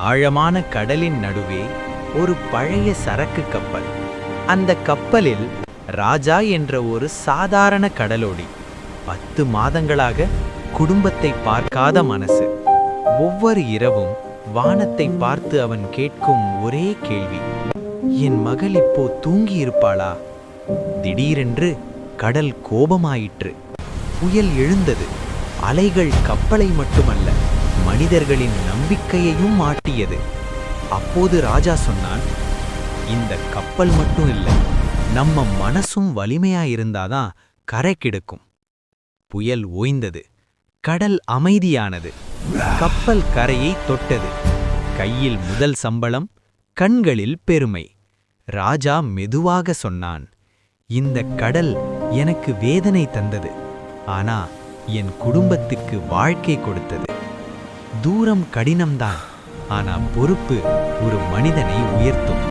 ஆழமான கடலின் நடுவே ஒரு பழைய சரக்கு கப்பல். அந்த கப்பலில் ராஜா என்ற ஒரு சாதாரண கடலோடி. 10 மாதங்களாக குடும்பத்தை பார்க்காத மனசு. ஒவ்வொரு இரவும் வானத்தை பார்த்து அவன் கேட்கும் ஒரே கேள்வி, என் மகள் இப்போ தூங்கி இருப்பாளா? திடீரென்று கடல் கோபமாயிற்று. புயல் எழுந்தது. அலைகள் கப்பலை மட்டுமல்ல, மனிதர்களின் நம்பிக்கையையும் மாட்டியது. அப்போது ராஜா சொன்னான், இந்த கப்பல் மட்டும் இல்லை, நம்ம மனசும் வலிமையாயிருந்தாதான் கரை கிடக்கும். புயல் ஓய்ந்தது. கடல் அமைதியானது. கப்பல் கரையை தொட்டது. கையில் முதல் சம்பளம், கண்களில் பெருமை. ராஜா மெதுவாக சொன்னான், இந்த கடல் எனக்கு வேதனை தந்தது, ஆனா என் குடும்பத்துக்கு வாழ்க்கை கொடுத்தது. தூரம் கடினம்தான், ஆனா பொறுப்பு ஒரு மனிதனை உயர்த்தும்.